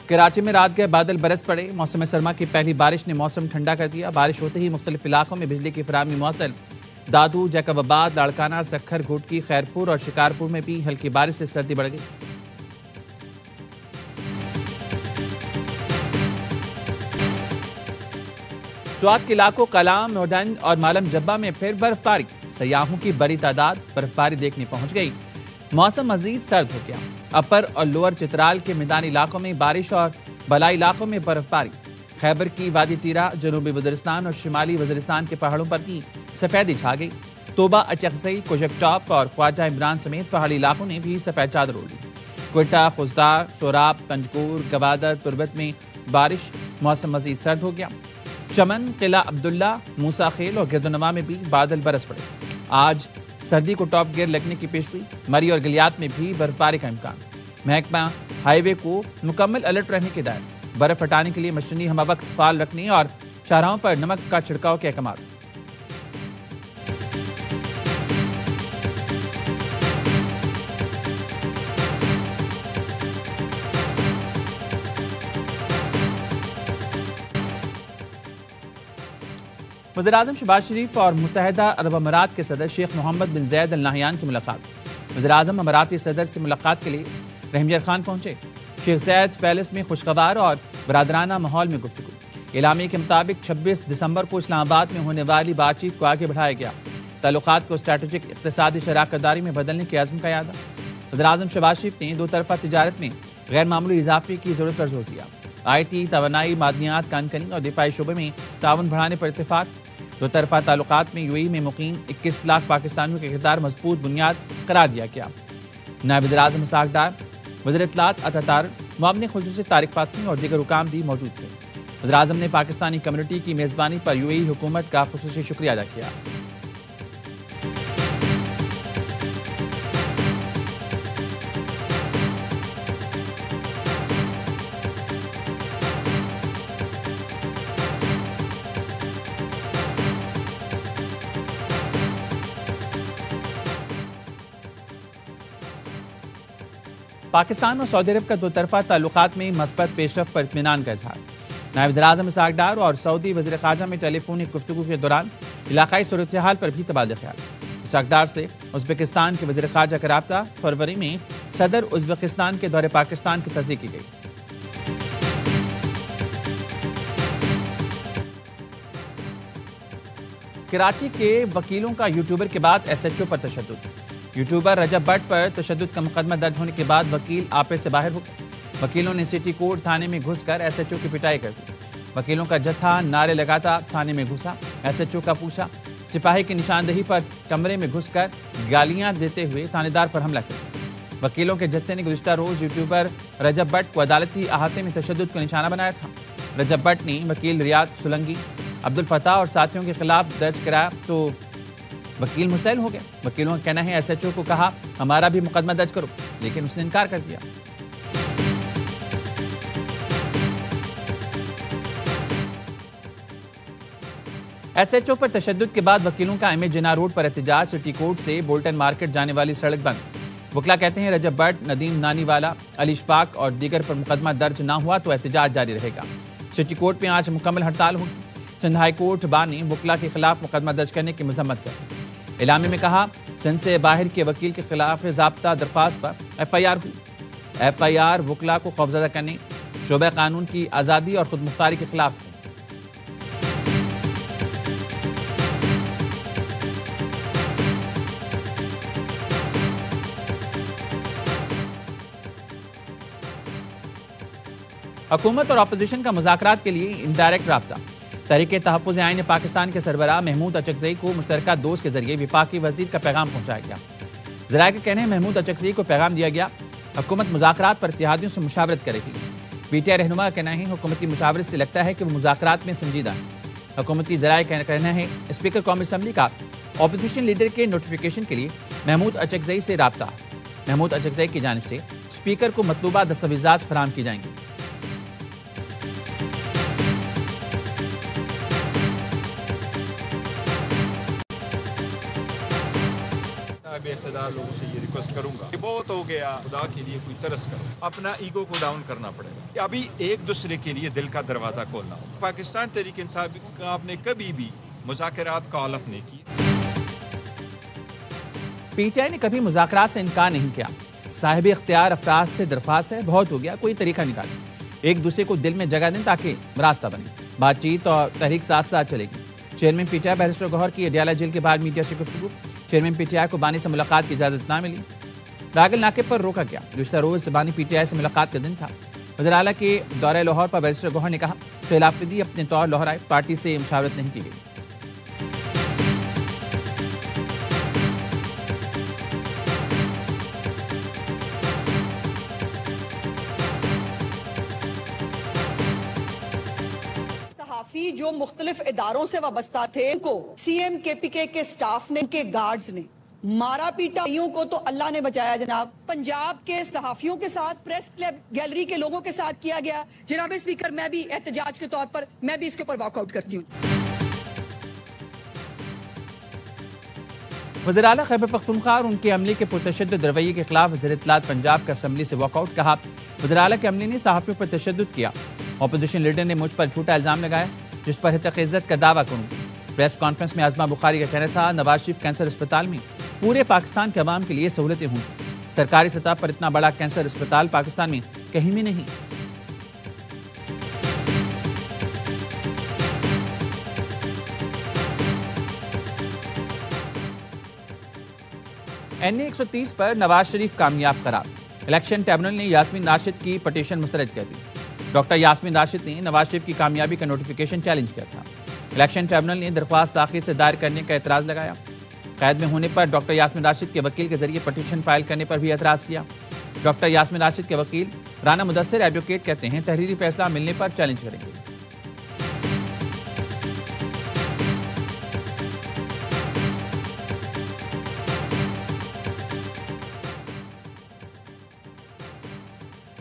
कराची में रात गए बादल बरस पड़े। मौसम सरमा की पहली बारिश ने मौसम ठंडा कर दिया। बारिश होते ही मुख्तलिफ इलाकों में बिजली की फराहमी मुअत्तल। दादू, जैकबाबाद, लाड़काना, सखर, घुटकी, खैरपुर और शिकारपुर में भी हल्की बारिश से सर्दी बढ़ गई। स्वात के इलाकों कलाम, नौडंज और मालम जब्बा में फिर बर्फबारी। सयाहों की बड़ी तादाद बर्फबारी देखने पहुंच गई। मौसम मजीद सर्द हो गया। अपर और लोअर चित्राल के मैदानी इलाकों में बारिश और बलाई इलाकों में बर्फबारी। खैबर की वादी तीरा, जनूबी वज़ीरिस्तान और शिमाली वज़ीरिस्तान के पहाड़ों पर भी सफेदी छा गई। तोबा, अचकजई, कुशक टॉप और ख्वाजा इमरान समेत पहाड़ी इलाकों ने भी सफेद चादर ओढ़ ली। क्वेटा, खुजदार, सोराब, पंजकोर, गवादर, तुरबत में बारिश। मौसम मजीद सर्द हो गया। चमन, किला अब्दुल्ला, मूसा खेल और गिरदुनमा में भी बादल बरस पड़े। आज सर्दी को टॉप गियर लगने की पेशगोई। मरी और गलियात में भी बर्फबारी का इम्कान। महकमा हाईवे को मुकम्मल अलर्ट रहने की हिदायत। बर्फ हटाने के लिए मशीनी हमवक्त फाल रखने और शाहराहों पर नमक का छिड़काव के अहकाम। वज़ीर-ए-आज़म शहबाज शरीफ और मुत्तहिदा अरब अमारात के सदर शेख मोहम्मद बिन ज़ैद अल नाहयान की मुलाकात। वज़ीर-ए-आज़म अमाराती सदर से मुलाकात के लिए रहमयार खान पहुंचे। शेख ज़ैद पैलेस में खुशगवार और बरादराना माहौल में गुफ्तगू। इलामी के मुताबिक 26 दिसंबर को इस्लामाबाद में होने वाली बातचीत को आगे बढ़ाया गया। ताल्लुकात को स्ट्रेटेजिक इक़्तिसादी शराकतदारी में बदलने के आज़म का यादा। वज़ीर-ए-आज़म शहबाज शरीफ ने दो तरफा तिजारत में गैर मामूली इजाफे की ज़रूरत पर जोर दिया। IT, तवानाई, मादनियात, कानकनी और दिफाई शोबे में ताउन बढ़ाने पर इत्तेफाक। दो तरफा ताल्लुकात में UAE में मुकीम 21 लाख पाकिस्तानियों के किरदार मजबूत बुनियाद करार दिया गया। नायब वज़ीर-ए-आज़म इसहाक डार, वज़ीर इत्तलात अता, मुआविन खुसूसी तारिक फातमी और दीगर हुकाम भी मौजूद थे। वज़ीर-ए-आज़म ने पाकिस्तानी कम्युनिटी की मेज़बानी पर UAE हुकूमत का खुसूसी शुक्रिया अदा किया। पाकिस्तान और सऊदी अरब का दो तरफा ताल्लुकात में मस्बत पेशरफ पर इत्मीनान का इजहार। नायब वज़ीर-ए-आज़म इसहाक डार और सऊदी वज़ीर ख़ारजा में टेलीफोनिक गुफ्तगू के दौरान इलाकाई सूरत हाल पर भी तबादला ख्याल। इसहाक डार से उज़्बेकिस्तान के वज़ीर ख़ारजा का राब्ता। फरवरी में सदर उज़्बेकिस्तान के दौरे पाकिस्तान की तस्दीक की गई। कराची के वकीलों का यूट्यूबर के बाद SHO पर तशद्दुद। यूट्यूबर रजब भट्ट पर तशद्दुद का मुकदमा दर्ज होने के बाद वकील आपे से बाहर हो गए। वकीलों ने सिटी कोर्ट थाने में घुसकर SHO की पिटाई कर दी। वकीलों का जत्था नारे लगाता थाने में घुसा। SHO का पूछा सिपाही की निशानदेही पर कमरे में घुसकर गालियां देते हुए थानेदार पर हमला किया। वकीलों के जत्थे ने गुज़िश्ता रोज यूट्यूबर रजब भट्ट को अदालती अहाते में तशद्दुद का निशाना बनाया था। रजब भट्ट ने वकील रियाद सुलंगी, अब्दुल फताह और साथियों के खिलाफ दर्ज कराया तो वकील मुश्तैल हो गए। वकीलों का कहना है SHO को कहा हमारा भी मुकदमा दर्ज करो, लेकिन उसने इनकार कर दिया। SHO पर तशद्दुद के बाद वकीलों का MA जिन्ना रोड पर एहतजाज। सिटी कोर्ट से बोल्टन मार्केट जाने वाली सड़क बंद। वकील कहते हैं रजब भट्ट, नदीम नानीवाला, अली इशफाक और दीगर पर मुकदमा दर्ज ना हुआ तो एहतजाज जारी रहेगा। सिटी कोर्ट में आज मुकम्मल हड़ताल होगी। सिंध हाई कोर्ट बार ने वकील के खिलाफ मुकदमा दर्ज करने की मजम्मत कर। इलामे में कहा सिंध से बाहर के वकील के खिलाफ ज़ाब्ता दरख्वास्त पर FIR हुई। FIR वकील को खौफजदा करने, शोबे कानून की आज़ादी और खुद मुख्तारी के खिलाफ है। हुकूमत और अपोजिशन का मुज़ाकरात के लिए इनडायरेक्ट राब्ता। तहरीक तहफ़्फ़ुज़ आईन पाकिस्तान के सरबराह महमूद अचकज़ई को मुश्तरका दोस्त के जरिए वफाकी वज़ीर का पैगाम पहुंचाया गया। ज़राए के कहने महमूद अचकज़ई को पैगाम दिया गया हुकूमत मुज़ाकरात पर इत्तेहादियों से मुशावरत करेगी। PTI रहनुमा का कहना है हुकूमती मुशावरत से लगता है कि वो मुज़ाकरात में संजीदा है। हुकूमती ज़राए का कहना है स्पीकर कौमी असम्बली का अपोजिशन लीडर के नोटिफिकेशन के लिए महमूद अचकज़ई से राब्ता है। महमूद अचकज़ई की जानिब से स्पीकर को मतलूबा दस्तावेज़ात फराहम की जाएंगी। मैं इख्तिदार लोगों से ये रिक्वेस्ट करूंगा कि बहुत हो गया, खुदा के लिए कोई तरस करो, अपना ईगो को डाउन करना पड़ेगा। अभी एक दूसरे के लिए दिल का दरवाजा खोलना हो। पाकिस्तान तहरीक इंसाफ ने कभी भी मुज़ाकरात का हलफ नहीं की। पीटीआई ने कभी मुज़ाकरात से इनकार नहीं किया। साहिब इख्तियार अफराद से दरख्वास्त है, बहुत हो गया, कोई तरीका निकालें, एक दूसरे को दिल में जगह दें ताकि रास्ता बने, बातचीत और तहरीक साथ साथ चलेगी। चेयरमैन पीटीआई बैरिस्टर गौहर की अडियाला जेल के बाहर मीडिया से गुफ्तगू। चेयरमैन पीटीआई को बानी से मुलाकात की इजाजत ना मिली, रागल नाके पर रोका गया। गुज़श्ता रोज बानी पीटीआई से मुलाकात का दिन था। वज़ीर आला के दौरे लाहौर पर बैरिस्टर गौहर ने कहा शोएब आफरीदी अपने तौर लाहौर आए, पार्टी से मुशावरत नहीं की गई। जो मुख्तलिफ इदारों से वाबस्ता थे उनको सीएम केपीके के स्टाफ ने, के गार्ड्स ने मारा पीटा। को तो अल्लाह ने बचाया जनाब। पंजाब के सहाफियों के साथ, प्रेस क्लब गैलरी के लोगों के साथ किया गया। जनाब स्पीकर, मैं भी एहतजाज के तौर पर मैं भी इसके ऊपर वॉकआउट करती हूँ। वज़ीर आला खैबर पख्तूनख्वा और उनके अमले के पुरतशद्दुद रवैये के खिलाफ वज़ीर इत्तलात पंजाब का असम्बली से वॉकआउट। कहा वज़ीर आला के अमले ने सहाफियों पर तशद्दुद किया। अपोजिशन लीडर ने मुझ पर झूठा इल्जाम लगाया जिस पर हितक इज्जत का दावा करूंगी। प्रेस कॉन्फ्रेंस में आजमा बुखारी का कहना था नवाज शरीफ कैंसर अस्पताल में पूरे पाकिस्तान के अवाम के लिए सहूलतें होंगी। सरकारी सतह पर इतना बड़ा कैंसर अस्पताल पाकिस्तान में कहीं भी नहीं। NA 130 पर नवाज शरीफ कामयाब करार। इलेक्शन ट्रिब्यूनल ने यास्मीन राशिद की पटिशन मुस्तरद कर दी। डॉक्टर यास्मीन राशिद ने नवाज शरीफ की कामयाबी का नोटिफिकेशन चैलेंज किया था। इलेक्शन ट्रिब्यूनल ने दरख्वास्त आखिर से दायर करने का एतराज लगाया। कैद में होने पर डॉक्टर यास्मीन राशिद के वकील के जरिए पटिशन फाइल करने पर भी एतराज किया। डॉक्टर यास्मीन राशिद के वकील राना मुदस्सिर एडवोकेट कहते हैं तहरीरी फैसला मिलने पर चैलेंज करेंगे।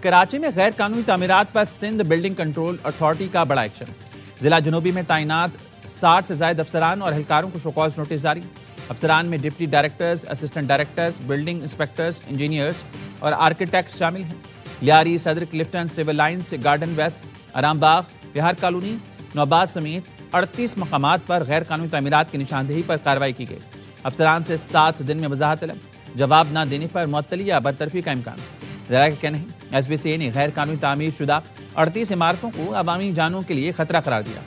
कराची में गैर कानूनी तामीरात पर सिंध बिल्डिंग कंट्रोल अथॉरिटी का बड़ा एक्शन। जिला जनूबी में तैनात 60 से ज्यादा अफसरान और एहलकारों को शोकॉज नोटिस जारी। अफसरान में deputy directors, assistant directors, building inspectors, engineers और आर्किटेक्ट्स शामिल हैं। लियारी, सदर, क्लिफ्टन, सिविल लाइन्स, गार्डन वेस्ट, आरामबाग, बिहार कॉलोनी, नौबाद समेत 38 मकामात पर गैर कानूनी तामीरात की निशानदेही पर कार्रवाई की गई। अफसरान से 7 दिन में वजाहत तलब, जवाब न देने पर मुअत्तली या बरतरफी का इम्कान। जरा का कहना है SBCA ने गैर कानूनी तामीर शुदा 38 इमारतों को अवामी जानों के लिए खतरा करार दिया।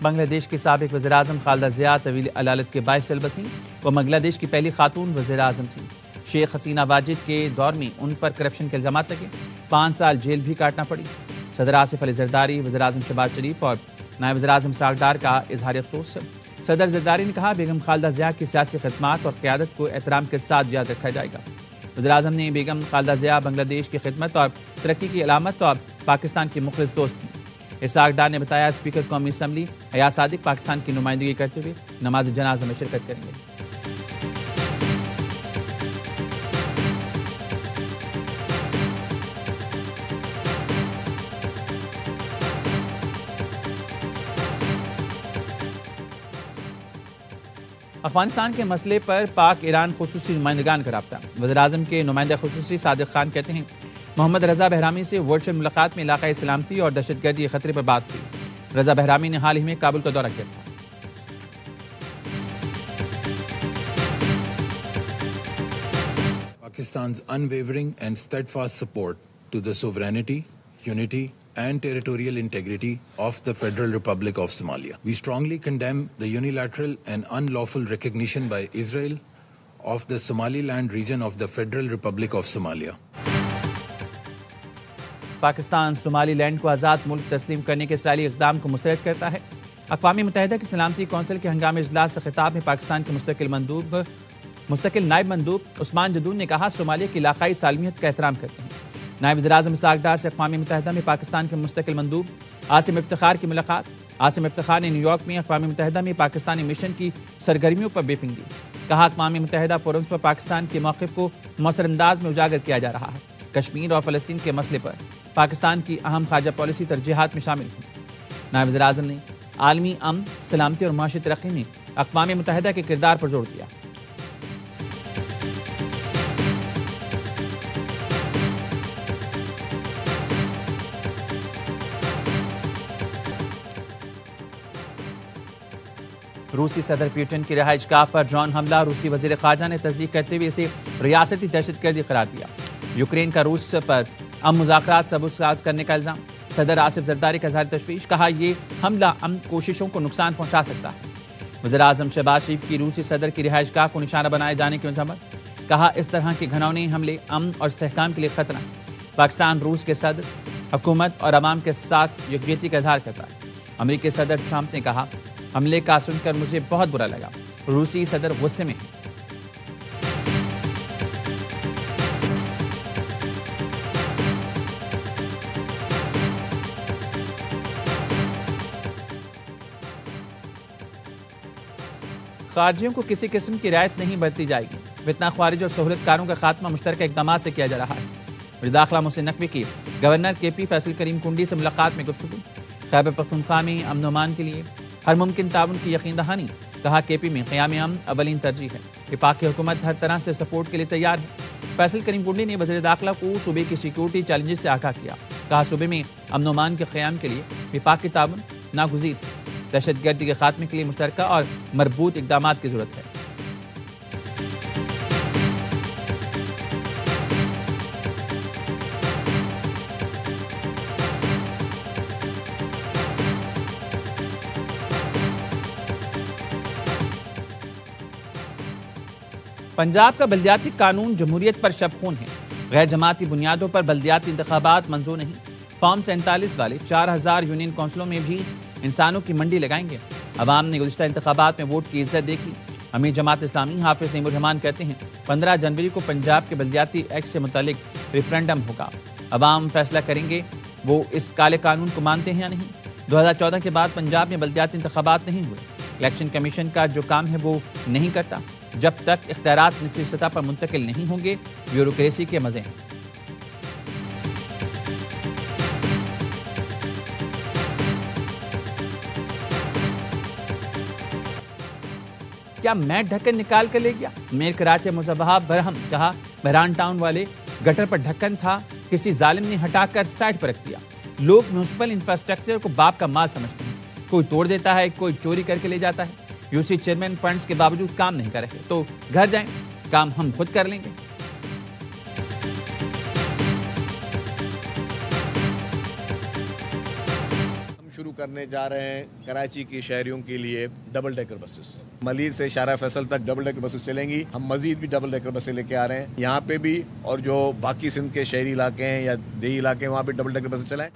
बांग्लादेश की साबिक वज़ीर आज़म खालिदा ज़िया तवील अलालत के 22 साल बसीं। वो बांग्लादेश की पहली खातून वज़ीर आज़म थी। शेख हसीना वाजिद के दौर में उन पर करप्शन के इल्जाम लगे, 5 साल जेल भी काटना पड़ी। सदर आसिफ अली जरदारी, वज़ीर आज़म शहबाज शरीफ और नायब वज़ीर आज़म इस्हाक़ डार का इजहार अफसोस। सदर जरदारी ने कहा बेगम खालिदा ज़िया की सियासी खिदमत और क़यादत को एहतराम के साथ याद रखा जाएगा। वज़ीर आज़म ने बेगम खालिदा ज़िया बांग्लादेश की खिदमत और तरक्की की अलामत और पाकिस्तान की मुखलिस दोस्त थी। इस्हाक़ डार ने बताया स्पीकर कौमी असम्बली हया सादिक पाकिस्तान की नुमाइंदगी करते हुए नमाज जनाजा में शिरकत करेंगे। अफगानिस्तान के मसले पर पाक ईरान खुसूसी नुमाइंदगान का राब्ता। वज़ीर आज़म के नुमाइंदा खुसूसी सादिक खान कहते हैं मोहम्मद रजा बहरामी से वर्चुअल मुलाकात में इलाकाई सलामती और दहशतगर्दी के खतरे पर बात हुई। रजा बहरामी ने हाल ही में काबुल का दौरा किया था। Pakistan's unwavering and steadfast support to the sovereignty, unity and territorial integrity of the Federal Republic of Somalia. We strongly condemn the unilateral and unlawful recognition by Israel of the Somaliland region of the Federal Republic of Somalia. Pakistan Somaliland को आज़ाद मुल्क तस्लीम करने के Israeli इक़दाम को मुस्तरद करता है। अक़वाम मुत्तहिदा की सलामती कौंसिल के हंगामी इजलास से खिताब में पाकिस्तान के मुस्तकिल नायब मंदूब उस्मान जदून ने कहा सोमालिया की इलाकाई सालमियत का एहतराम करते हैं। नायब वज़ीर आज़म इस्हाक़ डार से अक़वाम मुत्तहिदा में पाकिस्तान के मुस्तकिल मंदूब आसिम इफ्तिखार की मुलाकात। आसिम इफ्तिखार ने न्यूयॉर्क में अक़वाम मुत्तहिदा में पाकिस्तानी मिशन की सरगर्मियों पर ब्रीफिंग दी। कहा अक़वाम मुत्तहिदा फोरम्स पर पाकिस्तान के मौक़िफ़ को मौसर अंदाज में उजागर किया जा रहा है। कश्मीर और फ़लस्तीन के मसले पर पाकिस्तान की अहम खारजा पॉलिसी तरजीहात में शामिल है। नायब वज़ीर आज़म ने आलमी अमन, सलामती और माशी तरक्की में अक़वाम मुत्तहिदा के किरदार पर जोर दिया। रूसी सदर पुतिन की रिहाइशगाह पर ड्रोन हमला, रूसी वजीर खारजा ने तस्दीक करते हुए इसे रियासती दहशतगर्दी करार दिया। यूक्रेन का रूस पर मुज़ाकरात सबूत करने का इल्जाम, सदर आसिफ जरदारी का इज़हार तशवीश, कहा यह हमला अमन कोशिशों को नुकसान पहुंचा सकता है। वज़ीर आज़म शहबाज शरीफ की रूसी सदर की रिहाइशगाह को निशाना बनाए जाने की मजम्मत, कहा इस तरह के घिनौने हमले अमन और इस्तेहकाम के लिए खतरा। पाकिस्तान रूस के सदर, हुकूमत और अवाम के साथ यकजहती का इज़हार करता है। अमेरिकी सदर ट्रंप ने कहा, हमले का सुनकर मुझे बहुत बुरा लगा, रूसी सदर गुस्से में है। खारजियों को किसी किस्म की रियायत नहीं बरती जाएगी। फितना ख्वारिज और सहूलतकारों का खात्मा मुश्तरका इक़दामात से किया जा रहा है। वज़ीर दाखिला मोहसिन नकवी की गवर्नर केपी फैसल करीम कुंडी से मुलाकात में गुफ्तगू, खैबर पख्तूनख्वा में अमन अमान के लिए हर मुमकिन ताउन की यकीन दहानी, कहा केपी में क़याम अमन अवलीन तरजीह है। वफाकी हुकूमत हर तरह से सपोर्ट के लिए तैयार है। फैसल करीम कुंडी ने वज़ीर दाखिला को सूबे की सिक्योरिटी चैलेंजेस से आगाह किया, कहा सूबे में अमन अमान के क़याम के लिए वफाकी ताउन नागुज़ीर है। दहशतगर्दी के खात्मे के लिए मुश्तरका और मरबूत इक़दामात की जरूरत है। पंजाब का बल्दियाती कानून जमहूरियत पर शब-खून है। गैर जमाती बुनियादों पर बल्दियाती इंतखाबात मंजूर नहीं। फॉर्म 47 वाले 4000 यूनियन काउंसिलों में भी इंसानों की मंडी लगाएंगे। अवाम ने गुज़िश्ता इंतखाबात में वोट की इज्जत देखी। अमीर जमात इस्लामी हाफिज नईमुर रहमान कहते हैं 15 जनवरी को पंजाब के बल्दियाती एक्ट से मुतालिक रेफरेंडम होगा। अवाम फैसला करेंगे वो इस काले कानून को मानते हैं या नहीं। 2014 के बाद पंजाब में बल्दियाती इंतखाबात नहीं हुए। इलेक्शन कमीशन का जो काम है वो नहीं करता। जब तक इख्तियारात निचली सतह पर मुंतकिल नहीं होंगे, ब्यूरोक्रेसी के मजे हैं। क्या मैं ढक्कन निकाल कर ले गया? मेयर कराची मुजब्बा बरहम, कहा बहरान टाउन वाले गटर पर ढक्कन था, किसी जालिम ने हटाकर साइड पर रख दिया। लोग म्युनिसिपल इंफ्रास्ट्रक्चर को बाप का माल समझते हैं। कोई तोड़ देता है, कोई चोरी करके ले जाता है। यूसी चेयरमैन फंड्स के बावजूद काम नहीं कर रहे, तो घर जाएं, काम हम खुद कर लेंगे। हम शुरू करने जा रहे हैं कराची की शहरियों के लिए डबल डेकर बसेस। मलीर से शारा फैसल तक डबल डेकर बसेस चलेंगी। हम मजीद भी डबल डेकर बसें लेके आ रहे हैं यहाँ पे भी, और जो बाकी सिंध के शहरी इलाके हैं या देही इलाके हैं वहाँ पे डबल डेकर बसें चलाएं।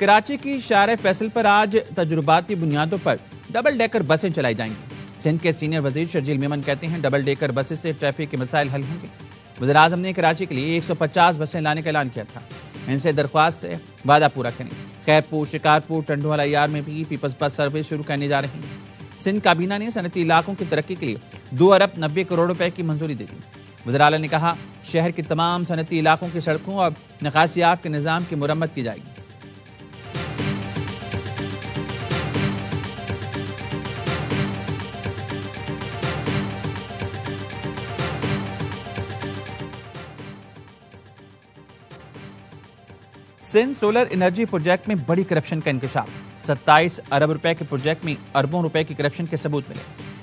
कराची की शारा फैसल पर आज तजुर्बाती बुनियादों पर डबल डेकर बसें चलाई जाएंगी। सिंध के सीनियर वजीर शर्जील मेमन कहते हैं डबल डेकर बसें से ट्रैफिक के मसाइल हल होंगे। वज़ीर आज़म ने कराची के लिए 150 बसें लाने का ऐलान किया था। इनसे दरख्वास्त है वादा पूरा करें। खैरपुर, शिकारपुर, टंडोवाला यार में भी पीपल्स बस सर्विस शुरू करने जा रही है। सिंध काबीना ने सनती इलाकों की तरक्की के लिए 2 अरब 90 करोड़ रुपए की मंजूरी दे दी। वज़ीर आला ने कहा शहर के तमाम सनती इलाकों की सड़कों और निकासियाब के निज़ाम की मुरम्मत की जाएगी। सिंध सोलर एनर्जी प्रोजेक्ट में बड़ी करप्शन का इंकशाफ। 27 अरब रुपए के प्रोजेक्ट में अरबों रुपए की करप्शन के सबूत मिले।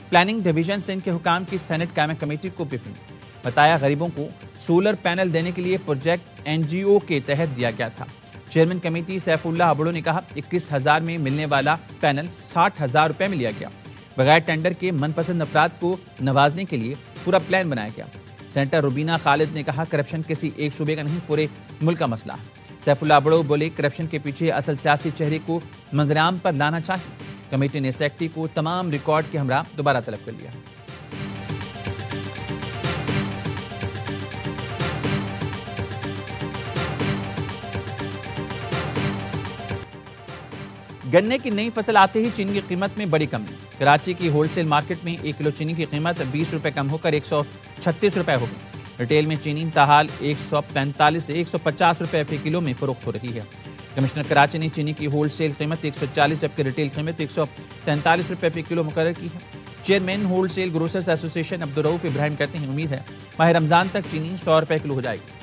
प्लानिंग डिवीजन सिंध के हुकाम की सेनेट कायम कमेटी को ब्रीफिंग, बताया गरीबों को सोलर पैनल देने के लिए प्रोजेक्ट एनजीओ के तहत दिया गया था। चेयरमैन कमेटी सैफुल्लाह अबड़ो ने कहा 21,000 में मिलने वाला पैनल 60,000 रुपए में लिया गया। बगैर टेंडर के मनपसंद अफराद को नवाजने के लिए पूरा प्लान बनाया गया। सेनेटर रुबीना खालिद ने कहा करप्शन किसी एक शूबे का नहीं, पूरे मुल्क का मसला है। सैफुल्लाह अबड़ो बोले करप्शन के पीछे असल सियासी चेहरे को मंजराम पर लाना चाहिए। कमेटी ने सेक्रेटरी को तमाम रिकॉर्ड के हमरा दोबारा तलब कर लिया। गन्ने की नई फसल आते ही चीनी की कीमत में बड़ी कमी। कराची की होलसेल मार्केट में 1 किलो चीनी की कीमत 20 रुपए कम होकर 136 रुपए हो गई। रिटेल में चीनी ताहाल 145 से 150 रुपए फी किलो में फरोख्त हो रही है। कमिश्नर कराची ने चीनी की होलसेल कीमत 140 जबकि रिटेल कीमत 143 रुपए प्रति किलो मुकर्रर की है। Chairman wholesale grocers association Abdur Rauf Ibrahim कहते हैं, उम्मीद है माह रमजान तक चीनी 100 रुपए किलो हो जाएगी।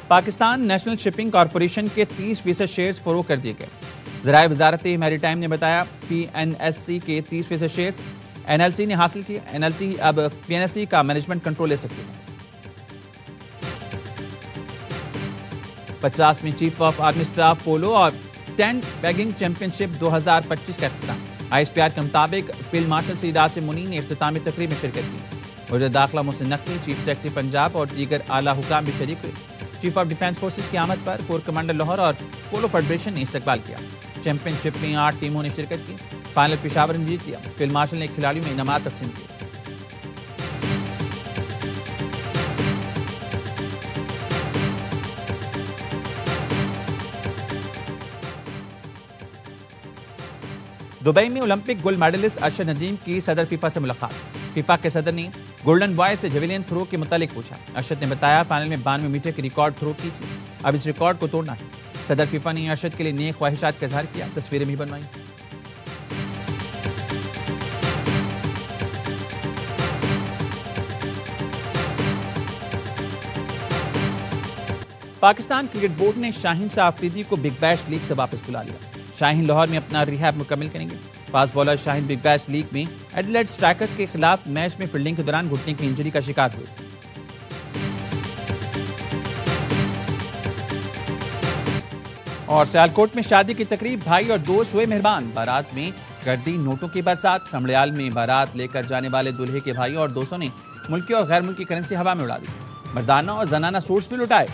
पाकिस्तान नेशनल शिपिंग कॉरपोरेशन के 30% शेयर्स फरोख्त कर दिए गए। ज़राए वजारत मैरीटाइम ने बताया PNSC के 30% शेयर्स NLC ने हासिल किए। NLC अब PNSC का मैनेजमेंट कंट्रोल ले सकती है। 50वीं चीफ ऑफ आर्मी स्टाफ पोलो और टेंट बैगिंग चैंपियनशिप 2025 का इख्तिताम। ISPR के मुताबिक फील्ड मार्शल सईद आसिम मुनी ने इख्तितामी तकरीब में शिरकत की। वज़ीर दाखिला मोहसिन नकवी, चीफ सेक्रेटरी पंजाब और दीगर आला हुकाम भी शरीक हुए। चीफ ऑफ डिफेंस फोर्सेस की आमद पर कोर कमांडर लाहौर और पोलो फेडरेशन ने इस्तकबाल किया। चैंपियनशिप में 8 टीमों ने शिरकत की। फाइनल पेशावर ने जीत लिया। फील्ड मार्शल ने खिलाड़ियों में इनामात तकसीम किए। दुबई में Olympic gold medalist Arshad Nadeem की सदर फीफा से मुलाकात। फीफा के सदर ने गोल्डन बॉय से जेवलिन थ्रो के मुतालिक पूछा। अरशद ने बताया फाइनल में 92 मीटर की रिकॉर्ड थ्रो की थी, अब इस रिकॉर्ड को तोड़ना है। सदर फीफा ने अरशद के लिए नेक ख्वाहिशात का इजहार किया, तस्वीरें भी बनवाई। पाकिस्तान क्रिकेट बोर्ड ने शाहीन शाह अफरीदी को बिग बैश लीग से वापस बुला लिया। शाहीन लाहौर में अपना रिहैब मुकम्मल करेंगे। Fast bowler Shaheen big bash league में एडिलेड स्ट्राइकर्स के खिलाफ मैच में फील्डिंग के दौरान घुटने की इंजरी का शिकार हुए। और सियालकोट में शादी की तकरीब, भाई और दोस्त हुए मेहरबान। बारात में गर्दी नोटों की बरसात। समड़ियाल में बारात लेकर जाने वाले दूल्हे के भाई और दोस्तों ने मुल्की और गैर मुल्की करेंसी हवा में उड़ा दी। मर्दाना और जनाना सूट्स भी लुटाए।